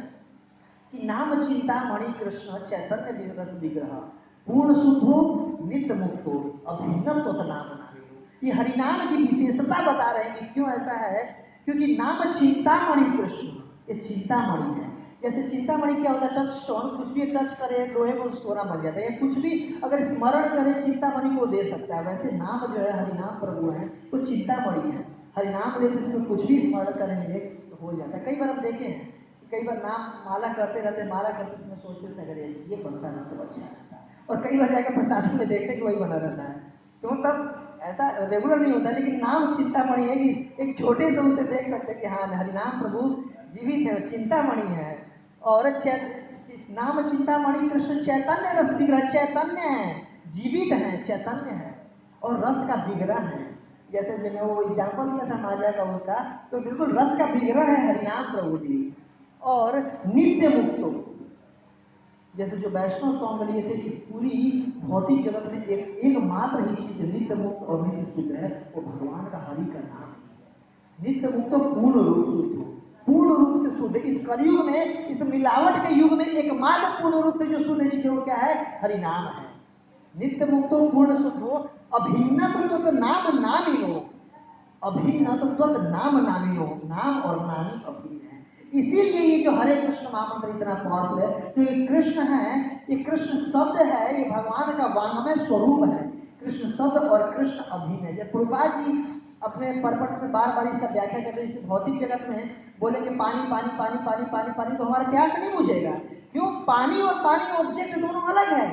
कि नाम चिंता मणि कृष्ण चैतन्य रस विग्रह पूर्ण शुद्धो नित्य मुक्तो अभिन्नत्व नाम नाम। ये हरिनाम की विशेषता बता रहे हैं कि क्यों ऐसा है, क्योंकि नाम चिंतामणि कृष्ण, ये चिंतामणि है। जैसे चिंतामणि क्या होता है? टच स्टोन, कुछ भी टच करे लोहे को सोना बन जाता है, कुछ भी अगर स्मरण करे चिंतामणि को दे सकता है। वैसे नाम जो है हरिनाम प्रभु है वो चिंतामणि है। हरिनाम लेते समय कुछ भी स्मरण करेंगे तो हो जाता है। कई बार हम देखे हैं, कई बार नाम माला करते रहते, माला करते समय सोचते थे अगर ये बनता ना तो अच्छा रहता है, और कई बार जाकर प्रशासन में देखते कि वही बना रहता है। तो मतलब ऐसा रेगुलर नहीं होता, लेकिन नाम चिंतामणि है कि एक छोटे से उसे देख सकते कि हाँ हरिनाम प्रभु जीवित है, चिंतामणि है। और नाम चिंतामणि कृष्ण चैतन्य रस विग्रह, चैतन्य है, जीवित है, चैतन्य है, और रस का विग्रह है। जैसे जो मैं वो एग्जाम्पल दिया था माजा का उसका, तो बिल्कुल रस का विग्रह है हरिनाम प्रभु जी। और नित्य मुक्तो, जैसे जो वैष्णव सॉन्ग लिए थे कि पूरी भौतिक जगत में एकमात्र ही चीज नित्य मुक्त और नित्य शुद्ध है, वो भगवान का हरि का नाम है। नित्य मुक्त पूर्ण रूप शुद्ध, पूर्ण रूप से शुद्ध। इस कलयुग में, इस मिलावट के युग में एकमात्र पूर्ण रूप से जो शुद्ध चीज वो क्या है? हरिनाम है। नित्य मुक्तो पूर्ण शुद्धो अभिन्न तो नाम नाम ही हो, अभिन्न तो त्वत नाम नामिनो, नाम और नामी अभिन्न है। इसीलिए ये जो हरे कृष्ण महामंत्र इतना पावरफुल है। तो ये कृष्ण है, ये कृष्ण शब्द है, ये भगवान का वांगमय स्वरूप है। कृष्ण शब्द और कृष्ण अभिन्न है। जब प्रभुपाद जी अपने परपट में बार बार इसका व्याख्या करते हैं, भौतिक जगत में बोलेंगे पानी पानी पानी पानी पानी पानी, तो हमारा प्यास नहीं बुझेगा। क्यों? पानी और पानी ऑब्जेक्ट दोनों अलग है,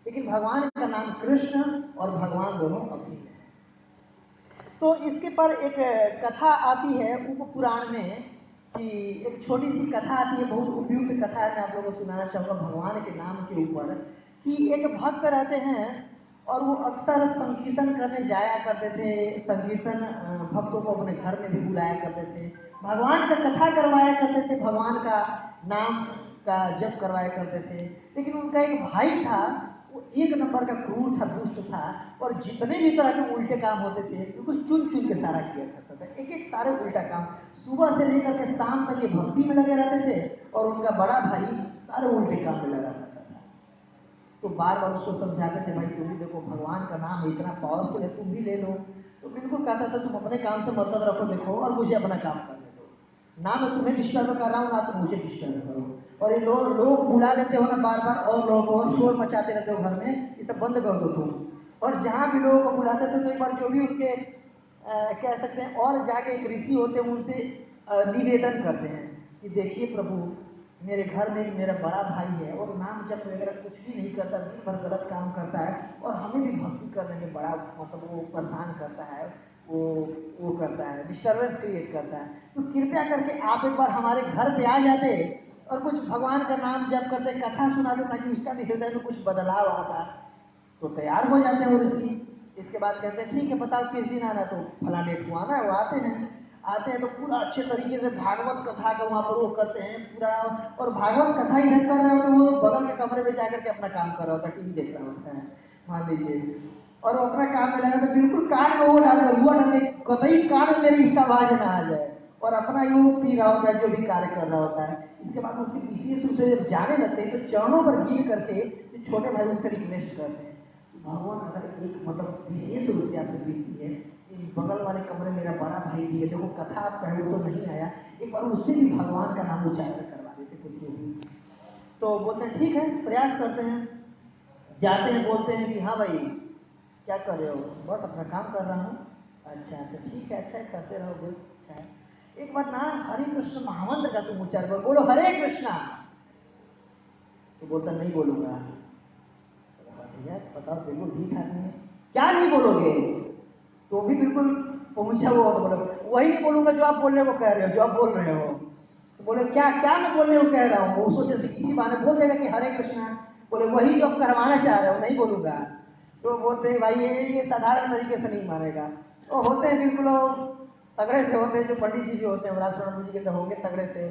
लेकिन भगवान का नाम कृष्ण और भगवान दोनों अभिन्न है। तो इसके पर एक कथा आती है उप पुराण में, कि एक छोटी सी कथा आती है, बहुत उपयुक्त कथा है, मैं आप लोगों को सुनाना चाहूँगा भगवान के नाम के ऊपर। कि एक भक्त रहते हैं और वो अक्सर संकीर्तन करने जाया करते थे। संकीर्तन भक्तों को अपने घर में भी बुलाया करते थे, भगवान का कथा करवाया करते थे, भगवान का नाम का जप करवाया करते थे। लेकिन उनका एक भाई था, वो एक नंबर का क्रूर था, दुष्ट था, और जितने भी तरह के उल्टे काम होते थे बिल्कुल चुन चुन के सारा किया करता था। एक एक सारे उल्टा काम, सुबह से लेकर के शाम तक ये भक्ति में लगे रहते थे, और उनका बड़ा भाई सारे उल्टे काम में लगा रहता था। तो बार बार उसको समझाते थे, भाई तुम भी देखो भगवान का नाम इतना पावरफुल है, तुम भी ले लो। तो बिल्कुल कहता था तुम अपने काम से मतलब रखो, देखो, और मुझे अपना काम करने दो, ना मैं तुम्हें डिस्टर्ब कर रहा हूँ, ना तुम मुझे डिस्टर्ब करो। और ये लोग बुला लेते हो ना बार बार, और लोग और शोर मचाते रहते हो घर में, ये सब बंद कर दो तुम। और जहाँ भी लोगों को बुलाते थे, तो एक बार जो भी उनके कह सकते हैं, और जाके एक ऋषि होते हैं, उनसे निवेदन करते हैं कि देखिए प्रभु, मेरे घर में मेरा बड़ा भाई है, और नाम जप वगैरह कुछ भी नहीं करता, दिन भर गलत काम करता है, और हमें भी भक्ति करने में बड़ा मतलब वो परेशान करता है, वो करता है, डिस्टर्बेंस क्रिएट करता है। तो कृपया करके आप एक बार हमारे घर पे आ जाते और कुछ भगवान का नाम जप करते, कथा सुनाते, ताकि उसका भी हृदय में कुछ बदलाव आता। तो तैयार हो जाते हैं वो ऋषि। इसके बाद कहते हैं ठीक है बताओ किस दिन आना, तो फला डेट को आना है। वो आते हैं तो पूरा अच्छे तरीके से भागवत कथा का वहाँ पर वो करते हैं पूरा। और भागवत कथा इधर कर रहे होते हैं, वो बगल के कमरे में जाकर के अपना काम कर रहा होता है, टीवी देख रहा होता है मान लीजिए, और वो अपना काम में लगा, तो बिल्कुल कान में वो डाल कतई कान में मेरी इसका आवाज ना आ जाए, और अपना यूं पी रहा होता है, जो भी कार्य कर रहा होता है। इसके बाद उसके विशेष रूप से जब जाने लगते हैं, तो चरणों पर गिर करके छोटे भाई उनसे रिक्वेस्ट करते हैं, भगवान अगर एक मतलब विशेष रूप से आपसे विनती है, बगल वाले कमरे मेरा बड़ा भाई भी है, देखो कथा आप पहले तो नहीं आया, एक बार उससे भी भगवान का नाम उच्चारण करवा देते कुछ भी। तो बोलते हैं ठीक है, प्रयास करते हैं। जाते हैं, बोलते हैं कि हाँ भाई क्या कर रहे हो? बस अपना काम कर रहा हूँ। अच्छा अच्छा ठीक है, अच्छा है, करते रहोगे, अच्छा है। एक बार ना हरे कृष्ण महामंत्र का तुम उच्चारण करो, बोलो हरे कृष्णा। तो बोलता नहीं बोलूंगा। भैया बताओ, बिल्कुल ठीक आदमी है, क्या नहीं बोलोगे? तो भी बिल्कुल पहुंचा हुआ तो बोलो वही नहीं बोलूंगा जो आप बोलने को कह रहे हो, जो आप बोल रहे हो। तो बोले क्या क्या मैं बोलने को कह रहा हूँ? वो सोचे किसी बहाने बोल देगा कि हरे कृष्णा। बोले वही जो आप करवाना चाह रहे हो, नहीं बोलूंगा। तो बोलते हैं भाई ये साधारण तरीके से नहीं मानेगा। वो होते हैं बिल्कुल तगड़े से होते हैं, जो पंडित जी भी होते हैं राजप्रणव जी के तो होंगे तगड़े से।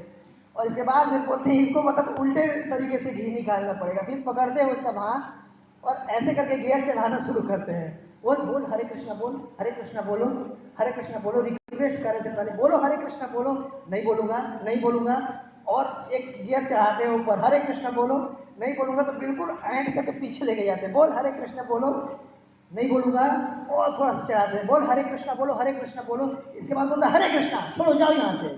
और इसके बाद फिर बोलते हैं इसको मतलब उल्टे तरीके से घी निकालना पड़ेगा। फिर पकड़ते हैं उसका हाथ और ऐसे करके गियर चढ़ाना शुरू करते हैं। बोल बोल हरे कृष्णा बोल, हरे कृष्णा बोलो, हरे कृष्णा बोलो। रिक्वेस्ट करे थे पहले, बोलो हरे कृष्णा बोलो। नहीं बोलूंगा, नहीं बोलूंगा। और एक गियर चढ़ाते हैं ऊपर, हरे कृष्णा बोलो। नहीं बोलूंगा, तो बिल्कुल एंड करके पीछे लेके जाते हैं, बोल हरे कृष्णा बोलो। नहीं बोलूंगा, और थोड़ा सा चढ़ाते हैं, बोल हरे कृष्णा बोलो, हरे कृष्णा बोलो। इसके बाद बोलता हरे कृष्णा, छोड़ो जाओ यहाँ से।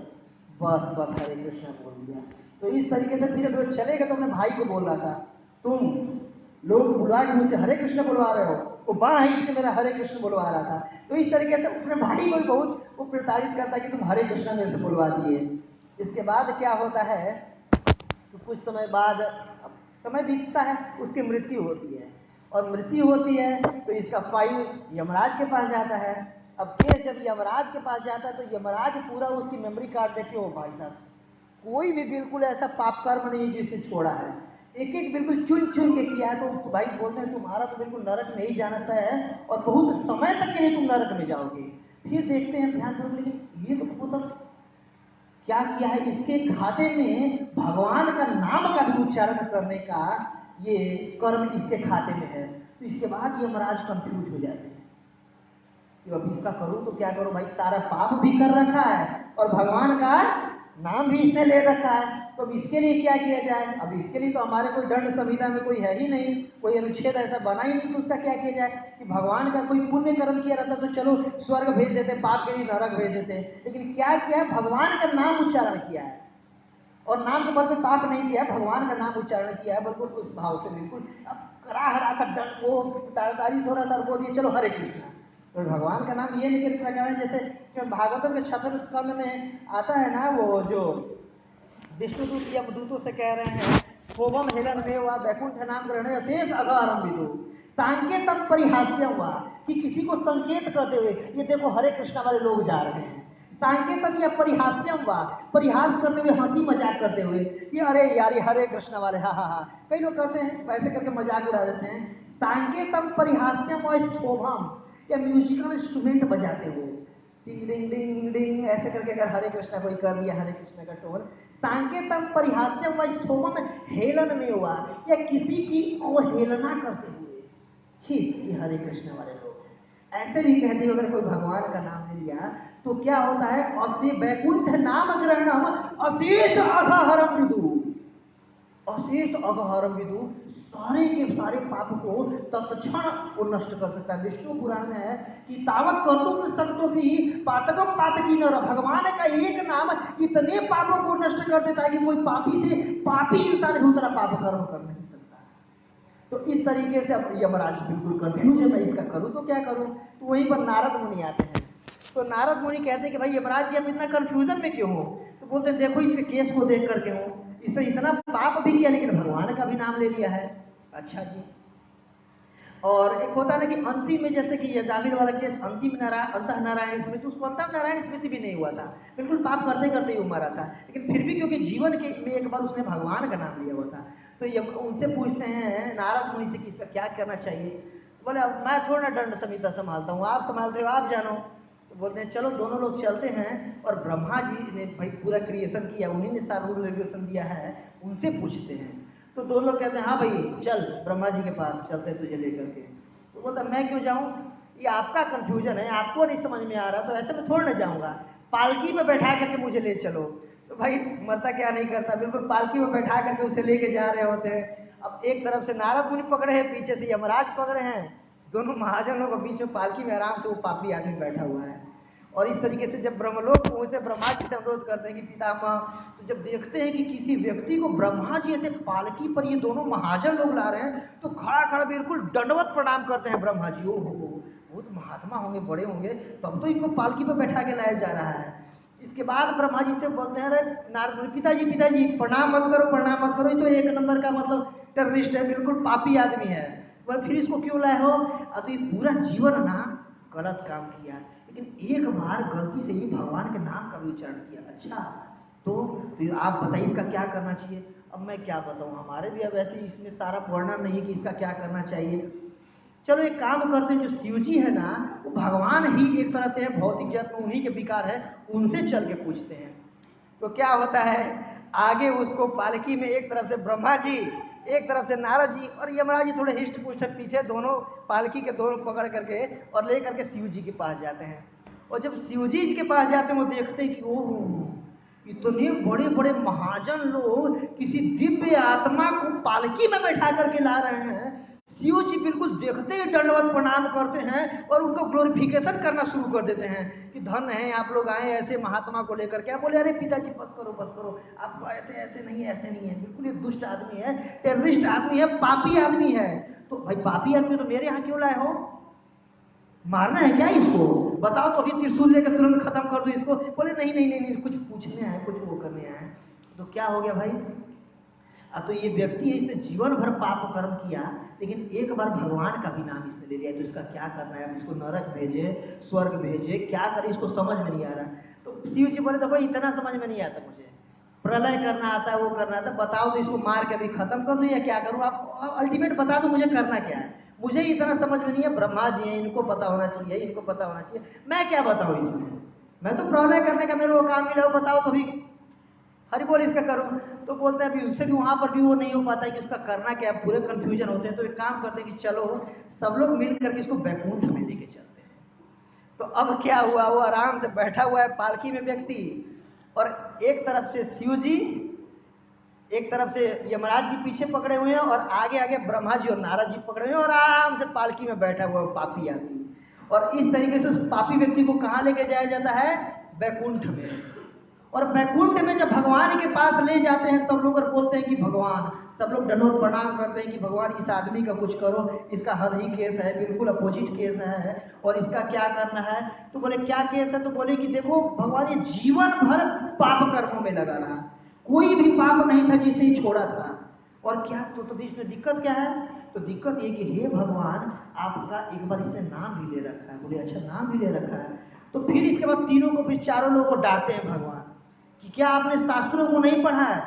बस बस हरे कृष्णा बोल दिया। तो इस तरीके से फिर वो चलेगा। तो अपने भाई को बोल रहा था, तुम लोग बुला के मुझसे हरे कृष्ण बुलवा रहे हो, वो बाण खींच के मेरा हरे कृष्ण बुलवा रहा था। तो इस तरीके से अपने भाई को बहुत वो प्रताड़ित करता है कि तुम हरे कृष्ण मेरे से बुलवा दिए। इसके बाद क्या होता है, तो कुछ समय बाद समय बीतता है, उसकी मृत्यु होती है। और मृत्यु होती है तो इसका फाइल यमराज के पास जाता है। अब केस जब यमराज के पास जाता है, तो यमराज पूरा उसकी मेमोरी कार्ड देखे, हो भाई साहब कोई भी बिल्कुल ऐसा पाप कर्म नहीं जिसने छोड़ा है, एक एक बिल्कुल चुन चुन के किया है। तो भाई बोलते हैं तुम्हारा तो बिल्कुल नरक में ही जाना तय है, और बहुत समय तक के लिए तुम नरक में जाओगे। फिर देखते हैं ध्यान करो, लेकिन ये तो मतलब क्या किया है, इसके खाते में भगवान का नाम का भी उच्चारण करने का ये कर्म इसके खाते में है। तो इसके बाद ये महाराज कंफ्यूज हो जाते हैं कि अब इसका करूं तो क्या करूं, भाई सारा पाप भी कर रखा है और भगवान का नाम भी इसने ले रखा है, तो अब इसके लिए क्या किया जाए? अब इसके लिए तो हमारे कोई दंड संहिता में कोई है ही नहीं, कोई अनुच्छेद ऐसा बना ही नहीं, तो उसका क्या किया जाए? कि भगवान का कोई पुण्य कर्म किया रहता तो चलो स्वर्ग भेज देते, पाप के लिए नरक भेज देते, लेकिन क्या किया? भगवान का नाम उच्चारण किया है, और नाम के बल पे पाप नहीं किया, भगवान का नाम उच्चारण किया है, बिल्कुल उस भाव से, बिल्कुल अब करा रहा था दंड को, तारीफ हो रहा था, बोल दिए चलो हरे कृष्णा। तो भगवान का नाम ये नहीं करना है, जैसे भागवतम के 6वें स्कंद में आता है ना, वो जो विष्णुदूत यमदूतों से कह रहे हैं, शोभम हेलन में हुआ वैकुंठ नाम ग्रहण अशेष अघारम विदु सांकेतम परिहास्यम हुआ, कि किसी को संकेत करते हुए, ये देखो हरे कृष्णा वाले लोग जा रहे हैं, सांकेतम या परिहास्यम हुआ, परिहास करते हुए, हंसी मजाक करते हुए, कि अरे यार ये हरे कृष्ण वाले, हा हा हा, कई लोग करते हैं वैसे करके मजाक उड़ा देते हैं। सांकेतम परिहास्यम और शोभम, या म्यूजिकल इंस्ट्रूमेंट बजाते हुए, डिंग डिंग डिंग डिंग ऐसे करके अगर हरे कृष्णा कोई कर दिया, हरे कृष्णा का टोन, सांकेतम परिहास्यम व शोभम हेलन में हुआ, या किसी की अवहेलना करते हुए, छी ये हरे कृष्ण वाले लोग, ऐसे भी कहते हुए अगर कोई भगवान का नाम ले लिया तो क्या होता है? असे वैकुंठ नाम ग्रहणम अशेष अघहरम विदु, अशेष अघहरम विदु, सारे के सारे पाप को तत्क्षण वो नष्ट कर सकता है। विष्णु पुराण में है कि तावत कर्तुम शक्तो की पातकम पातकी न, भगवान का एक नाम इतने पापों को नष्ट कर देता है कि कोई पापी से पापी इंसान भी उतना पाप कर्म कर नहीं सकता। तो इस तरीके से अब यमराज बिल्कुल कंफ्यूज है, मैं इसका करूं तो क्या करूं? तो वहीं पर नारद मुनि आते हैं, तो नारद मुनि कहते हैं कि भाई यमराज जी आप इतना कंफ्यूजन में क्यों हो? तो बोलते हैं देखो इसके केस को देख करके हो, इसने इतना पाप भी किया लेकिन भगवान का भी नाम ले लिया है। अच्छा जी। और एक होता है ना कि अंतिम में, जैसे कि यजामिल वाला केस अंतिम नारायण अंतः नारायण स्मृति, उसको अंतः नारायण स्मृति भी नहीं हुआ था, बिल्कुल पाप करते करते ही वो मरा था, लेकिन फिर भी क्योंकि जीवन के में एक बार उसने भगवान का नाम लिया हुआ था, तो ये उनसे पूछते हैं नारद मुनि से कि इसका क्या करना चाहिए? बोले अब मैं थोड़ा दंड संहिता संभालता हूँ, आप संभालते हो, आप जानो। तो बोलते हैं चलो दोनों लोग चलते हैं, और ब्रह्मा जी ने भाई पूरा क्रिएशन किया, उन्हीं ने सारा रूल रेगुलेशन दिया है, उनसे पूछते हैं। तो दोनों लोग कहते हैं हाँ भाई चल ब्रह्मा जी के पास चलते हैं तुझे लेकर के। तो बोलता मैं क्यों जाऊँ, ये आपका कंफ्यूजन है, आपको नहीं समझ में आ रहा, तो ऐसे में थोड़ा ना जाऊँगा, पालकी में बैठा करके मुझे ले चलो। तो भाई मरता क्या नहीं करता, बिल्कुल पालकी में बैठा करके उसे लेके जा रहे होते हैं। अब एक तरफ से नारद मुनि पकड़े हैं, पीछे से यमराज पकड़े हैं, दोनों महाजन लोग बीच में पालकी में आराम से वो पापी आदमी बैठा हुआ है। और इस तरीके से जब ब्रह्मलोक पहुंचे, ब्रह्मा जी से अनुरोध करते हैं कि पितामह, तो जब देखते हैं कि किसी व्यक्ति को ब्रह्मा जी ऐसे पालकी पर ये दोनों महाजन लोग ला रहे हैं, तो खड़ा खड़ा बिल्कुल दंडवत प्रणाम करते हैं ब्रह्मा जी। ओ हो, बहुत महात्मा होंगे, बड़े होंगे, तब तो इनको पालकी पर बैठा के लाया जा रहा है। इसके बाद ब्रह्मा जी से बोलते हैं अरे नारद पिताजी प्रणाम मत करो, प्रणाम मत करो, ये तो एक नंबर का मतलब टेररिस्ट है, बिल्कुल पापी आदमी है, बोले फिर इसको क्यों लाए हो? तो ये पूरा जीवन ना गलत काम किया, लेकिन एक बार गलती से ही भगवान के नाम का भी उच्चारण किया। अच्छा तो फिर आप बताइए इसका क्या करना चाहिए? अब मैं क्या बताऊं, हमारे भी अब ऐसे इसमें सारा वर्णन नहीं है कि इसका क्या करना चाहिए। चलो एक काम करते हैं, जो शिव जी है ना वो भगवान ही एक तरह से है, भौतिक जगत में उन्हीं के विकार है, उनसे चल के पूछते हैं। तो क्या होता है, आगे उसको पालकी में एक तरफ से ब्रह्मा जी, एक तरफ से नारद जी, और यमराज जी थोड़े हिस्ट पुष्ट पीछे, दोनों पालकी के दोनों पकड़ करके और ले करके शिव जी के पास जाते हैं। और जब शिव जी के पास जाते हैं वो देखते हैं कि ओह इतने बड़े बड़े महाजन लोग किसी दिव्य आत्मा को पालकी में बैठा करके ला रहे हैं। शिव जी बिल्कुल देखते ही दंडवत प्रणाम करते हैं और उनको ग्लोरिफिकेशन करना शुरू कर देते हैं कि धन है आप लोग आए ऐसे महात्मा को लेकर के। बोले अरे पिताजी बस करो, आप ऐसे ऐसे नहीं है, बिल्कुल एक दुष्ट आदमी है, टेररिस्ट आदमी है, पापी आदमी है। तो भाई पापी आदमी तो मेरे यहाँ क्यों लाए हो, मारना है क्या इसको? बताओ तो अभी त्रिशूल लेकर तुरंत खत्म कर दो इसको। बोले नहीं, कुछ पूछने आए, कुछ वो करने आए। तो क्या हो गया भाई, तो ये व्यक्ति है, इसने जीवन भर पाप कर्म किया, लेकिन एक बार भगवान का भी नाम इसने ले लिया, तो इसका क्या करना है? इसको नरक भेजे, स्वर्ग भेजे, क्या करे, इसको समझ में नहीं आ रहा। तो शिव जी बोले तो भाई इतना समझ में नहीं आता मुझे, प्रलय करना आता है, वो करना आता है, बताओ तो इसको मार के अभी खत्म कर दूं या क्या करूं? आप अल्टीमेट बता दो मुझे करना क्या है, मुझे इतना समझ में नहीं है। ब्रह्मा जी हैं, इनको पता होना चाहिए, इनको पता होना चाहिए, मैं क्या बताऊं इसमें? मैं तो प्रलय करने का मेरे को काम मिला, बताओ तो भी हरि बोल इसका करूं। तो बोलते हैं अभी उससे भी वहां पर भी वो नहीं हो पाता है कि उसका करना क्या है, पूरे कंफ्यूजन होते हैं। तो एक काम करते हैं कि चलो सब लोग मिल करके इसको बैकुंठ में लेके चलते हैं। तो अब क्या हुआ, वो आराम से बैठा हुआ है पालकी में व्यक्ति, और एक तरफ से शिव जी, एक तरफ से यमराज जी पीछे पकड़े हुए हैं और आगे आगे ब्रह्मा जी और नारद जी पकड़े हुए हैं और आराम से पालकी में बैठा हुआ पापी आदमी। और इस तरीके से उस पापी व्यक्ति को कहाँ लेके जाया जाता है? वैकुंठ में। और वैकुंठ में जब भगवान के पास ले जाते हैं सब लोग और बोलते हैं कि भगवान, सब लोग दंडोत प्रणाम करते हैं कि भगवान इस आदमी का कुछ करो, इसका हद ही केस है, बिल्कुल अपोजिट केस है, और इसका क्या करना है? तो बोले क्या केस है? तो बोले कि देखो भगवान ये जीवन भर पाप कर्मों में लगा रहा, कोई भी पाप नहीं था जिसे ही छोड़ा था। और क्या तो भी इसमें दिक्कत क्या है? तो दिक्कत ये कि हे भगवान आपका एक बार इसने नाम भी ले रखा है। बोले अच्छा नाम भी ले रखा है। तो फिर इसके बाद तीनों को, फिर चारों लोगों को डांटते हैं भगवान कि क्या आपने शास्त्रों को नहीं पढ़ा है?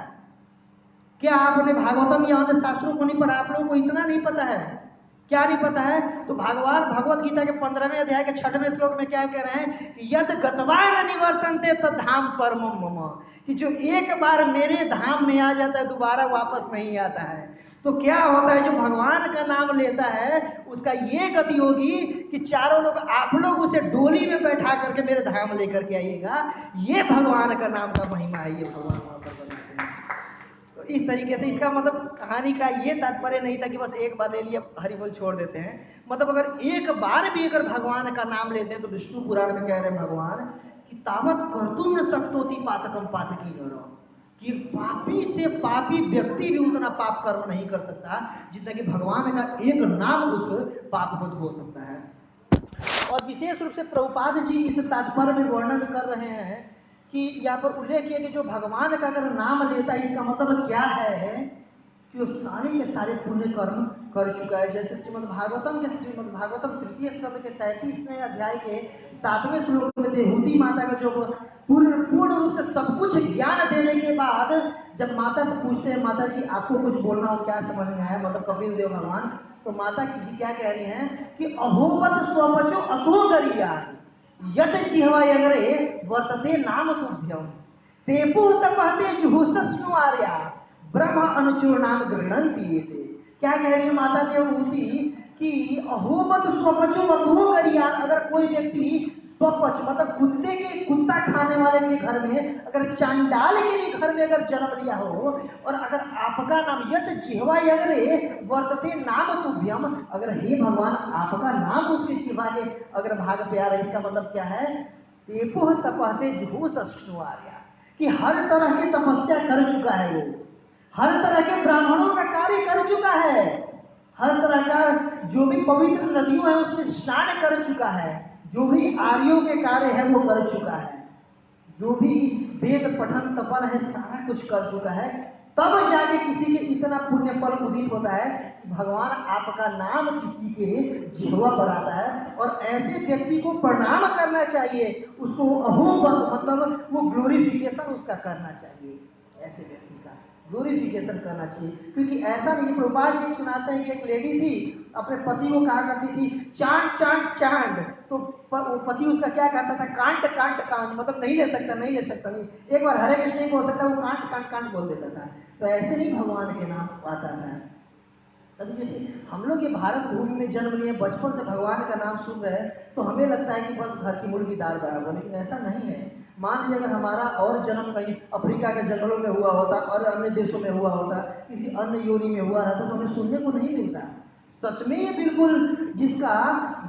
क्या आपने भागवतम या अन्य शास्त्रों को नहीं पढ़ा? आप लोगों को इतना नहीं पता है? क्या नहीं पता है? तो भगवान भगवत गीता के 15वें अध्याय के 6वें श्लोक में क्या कह रहे हैं कि यद गतवान निवर्तन्ते तद धाम परमम मम, कि जो एक बार मेरे धाम में आ जाता है दोबारा वापस नहीं आता है। तो क्या होता है, जो भगवान का नाम लेता है उसका ये गति होगी कि चारों लोग, आप लोग उसे डोली में बैठा करके मेरे धाम लेकर के आइएगा। ये भगवान का नाम का महिमा है, ये भगवान वहां पर बनाते हैं। तो इस तरीके से इसका मतलब कहानी का ये तात्पर्य नहीं था कि बस एक बार ले लिया हरि बोल छोड़ देते हैं। मतलब अगर एक बार भी अगर भगवान का नाम लेते हैं तो विष्णु पुराण में कह रहे हैं भगवान कि तावत कर्तुम न शक्तोति पातकम पातकी करो, कि पापी से पापी व्यक्ति भी उतना पाप कर्म नहीं कर सकता जितना कि भगवान का एक नाम उस पाप को धो सकता है। और विशेष रूप से प्रभुपाद जी इस तात्पर्य में वर्णन कर रहे हैं कि यहाँ पर उल्लेख किया कि जो भगवान का अगर नाम लेता है इसका मतलब क्या है कि वो सारे के सारे पुण्य कर्म कर चुका है। जैसे श्रीमद् भागवतम तृतीय स्कंद के 33वें अध्याय के 7वें श्लोक में देवहूति माता का जो पूर्ण रूप से सब कुछ ज्ञान देने के बाद जब माता से पूछते हैं माता जी आपको कुछ बोलना हो, क्या समझ में आया, मतलब कपिल देव भगवान, तो माता जी क्या कह रही हैं कि अहोवत स्वपचो अथो गरिया यत जिह्वा यगरे वर्तते नाम तुभ्यम तेपु तपहते जुहुसस्नु आर्या ब्रह्म अनुचूर नाम गृहणंती ये थे। क्या कह रही है माता देवहूति कि अहोमत स्वपचो अथो गरिया, अगर कोई व्यक्ति स्वपच मतलब कुत्ता खाने वाले के घर में, अगर चांडाल के भी घर में अगर जन्म लिया हो, और अगर आपका नाम यत जिह्वा यगरे वर्तते नाम तुभ्यम, अगर हे भगवान आपका नाम उसके जिह्वा के अगर भाग पे आ रहा है, इसका मतलब क्या है? तेपुह तपहते जुहुसस्नु आर्या, कि हर तरह की तपस्या कर चुका है वो, हर तरह के ब्राह्मणों का कार्य कर चुका है, हर तरह का जो भी पवित्र नदियों है उसमें स्नान कर चुका है, जो भी आर्यों के कार्य है वो कर चुका है, जो भी वेद पठन तपन है सारा कुछ कर चुका है, तब जाके किसी के इतना पुण्य फल उदित होता है कि भगवान आपका नाम किसी के जिह्वा पर आता है। और ऐसे व्यक्ति को प्रणाम करना चाहिए, उसको अहोबत मतलब वो ग्लोरिफिकेशन उसका करना चाहिए, ऐसे व्यक्ति का ग्लोरिफिकेशन करना चाहिए। क्योंकि ऐसा नहीं, प्रभुपाद जी सुनाते हैं कि एक लेडी थी अपने पति को कहा करती थी चांद चांद चांद, तो वो पति उसका क्या कहता था? कांट कांट कांट, मतलब नहीं ले सकता नहीं ले सकता नहीं। एक बार हरे कृष्ण नहीं बोल सकता, वो कांट कांट कांट बोल देता था। तो ऐसे नहीं भगवान के नाम आता था। तभी जैसे हम लोग ये भारत भूमि में जन्म लिए, बचपन से भगवान का नाम सुन रहे हैं तो हमें लगता है कि बस घर की मुर्गी दाल बराबर, लेकिन ऐसा नहीं है। मान लीजिए अगर हमारा और जन्म कहीं अफ्रीका के जंगलों में हुआ होता और अन्य देशों में हुआ होता, किसी अन्य योनि में हुआ रहता, तो हमें सुनने को नहीं मिलता। सच में ये बिल्कुल जिसका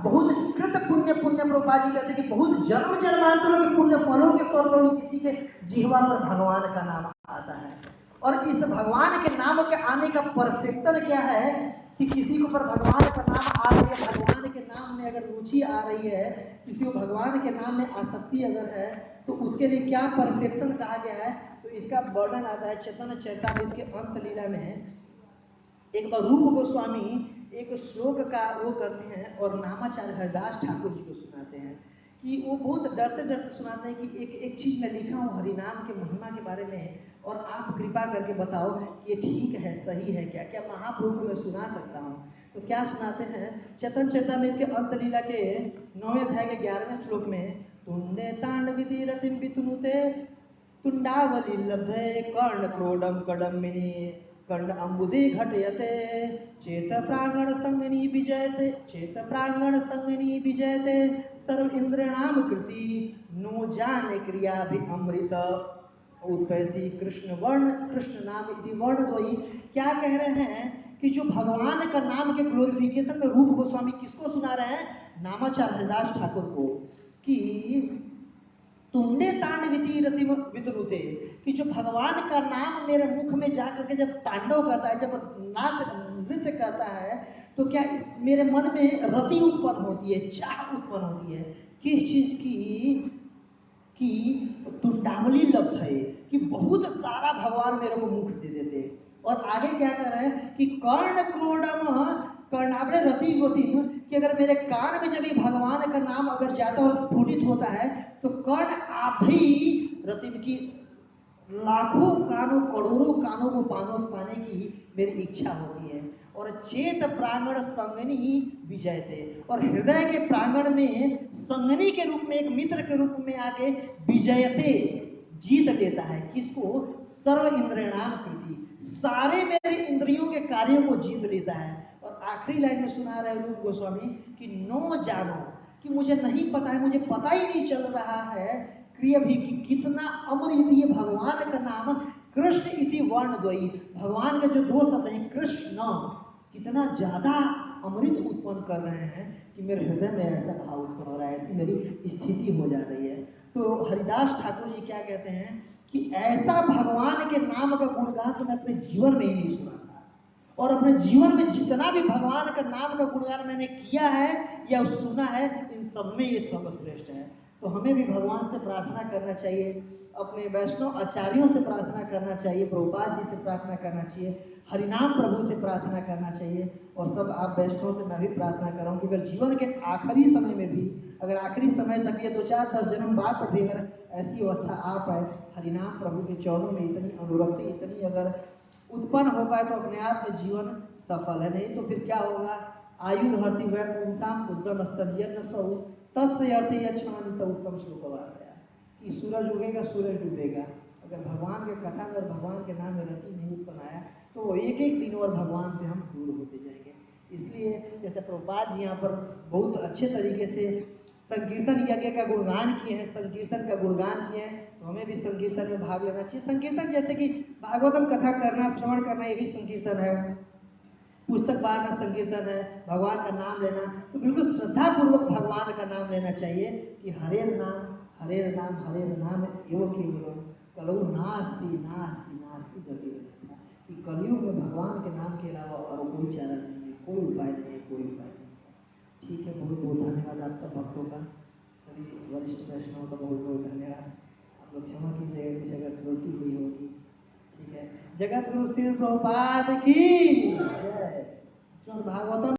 बहुत कृत पुण्य प्रभुपाद जी कहते हैं कि बहुत जन्म जन्मांतरों के पुण्य फलों के तौर पर किसी के जिह्वा पर भगवान का नाम आता है। और इस भगवान के नाम के आने का परफेक्शन क्या है कि किसी को पर भगवान का नाम आ रही है, भगवान के नाम में अगर रुचि आ रही है, किसी को भगवान के नाम में आसक्ति अगर है, तो उसके लिए क्या परफेक्शन कहा गया है? तो इसका वर्णन आता है चैतन्य चरितामृत के अंत लीला में। एक बार रूप गोस्वामी एक श्लोक का वो करते हैं और नामाचार्य हरिदास ठाकुर जी को सुनाते हैं कि वो बहुत डरते डरते सुनाते हैं कि एक चीज मैं लिखा हूँ हरिनाम के महिमा के बारे में, और आप कृपा करके बताओ कि ये ठीक है, सही है क्या? क्या महाप्रभु को मैं सुना सकता हूँ? तो क्या सुनाते हैं? चैतन्य चरितामृत के अंत लीला के 9वें अध्याय के 11वें श्लोक में, तुंडे तांडविति रतिम वितुनुते तुंडावली लब्धे कर्ण क्रोडम कडम्मिनी कर्ण अम्बुधि घटयते चेत प्रांगण संगनी विजयते चेत प्रांगण संगनी विजयते सर्व इंद्रनाम कृति नो जाने क्रिया भी अमृत उत्पत्ति कृष्ण वर्ण कृष्ण नाम इति वर्ण द्वयी। क्या कह रहे हैं कि जो भगवान का नाम के ग्लोरिफिकेशन में रूप गोस्वामी किसको सुना रहे हैं? नामाचार्य हरिदास ठाकुर को, कि तुमने तांडविति रति वितरुते, कि जो भगवान का नाम मेरे मुख में जाकर के जब तांडव करता है, जब नृत्य करता है, तो क्या मेरे मन में रति उत्पन्न होती है, चाह उत्पन्न होती है। किस चीज की? कि तुंडावली लब्ध है, कि बहुत सारा भगवान मेरे को मुख दे देते। और आगे क्या कर रहे हैं कि कर्ण क्रोडम कर्णावले रति गोतिम, कि अगर मेरे कान में जब भी भगवान का नाम अगर जाता हो स्फुटित होता है, तो कर्ण आधी रतिम की लाखों कानों करोड़ों कानों को पाने की मेरी इच्छा होती है। और चेत प्रांगण संगनी विजय थे, और हृदय के प्रांगण में संगनी के रूप में, एक मित्र के रूप में आके विजयते जीत लेता है। किसको? सर्व इंद्रियाणाम कृति, सारे मेरे इंद्रियों के कार्यों को जीत लेता है। और आखिरी लाइन में सुना रहे रूप गोस्वामी कि नो जानो, कि मुझे नहीं पता है, मुझे पता ही नहीं चल रहा है क्रिया भी कि कितना अमृत ये भगवान का नाम कृष्ण इति वर्ण द्वयी, भगवान के जो दो शब्द हैं कृष्ण, कितना ज्यादा अमृत उत्पन्न कर रहे हैं कि मेरे हृदय में ऐसा भाव उत्पन्न हो रहा है, ऐसी मेरी स्थिति हो जा रही है। तो हरिदास ठाकुर जी क्या कहते हैं कि ऐसा भगवान के नाम का गुणगान तो मैं अपने जीवन में ही नहीं सुना था, और अपने जीवन में जितना भी भगवान का नाम का गुणगान मैंने किया है या सुना है, इन सब में ये सर्वश्रेष्ठ है। तो हमें भी भगवान से प्रार्थना करना चाहिए, अपने वैष्णव आचार्यों से प्रार्थना करना चाहिए, प्रभुपाद जी से प्रार्थना करना चाहिए, हरिनाम प्रभु से प्रार्थना करना चाहिए। और सब आप वैष्णव से मैं भी प्रार्थना कर रहा हूँ कि अगर जीवन के आखिरी समय में भी, अगर आखिरी समय तक ये 2-4-10 जन्म बाद तक भी अगर ऐसी अवस्था आ पाए, हरिनाम प्रभु के चरणों में इतनी अनुरक्ति, इतनी अगर उत्पन्न हो पाए, तो अपने आप में जीवन सफल है। नहीं तो फिर क्या होगा? आयु हरती वह पुंसाम उद्यम स्तरीय न सौ तस्य अर्थ यक्षमानित उत्तम श्लोक गया कि सूरज उगेगा सूरज डूबेगा, अगर भगवान के कथा में और भगवान के नाम में रति नहीं उत्पन्न आया, तो वो एक एक दिन और भगवान से हम दूर होते जाएंगे। इसलिए जैसे प्रभुपाद जी यहाँ पर बहुत अच्छे तरीके से संकीर्तन यज्ञ का गुणगान किए हैं, संकीर्तन का गुणगान किए हैं, तो हमें भी संकीर्तन में भाग लेना चाहिए। संकीर्तन जैसे कि भागवतम कथा करना, श्रवण करना, ये भी संकीर्तन है, पुस्तक पढ़ना संकीर्तन है, भगवान का नाम लेना, तो बिल्कुल श्रद्धा पूर्वक भगवान का नाम लेना चाहिए कि हरेर नाम हरेर नाम हरेर नाम एवं केवल कलौ नास्ति नास्ति नास्ति गति, कि कलयुग में भगवान के नाम के अलावा और कोई चारा नहीं है, कोई उपाय नहीं है, कोई उपाय नहीं। ठीक है, बहुत बहुत धन्यवाद आप सब भक्तों का, सभी वरिष्ठ वैष्णव का बहुत बहुत धन्यवाद। आप लोग क्षमा कीजिएगा कुछ अगर त्रुटि हुई होगी। ठीक है, जगत गुरु श्री प्रभुपाद की जय। भागवतम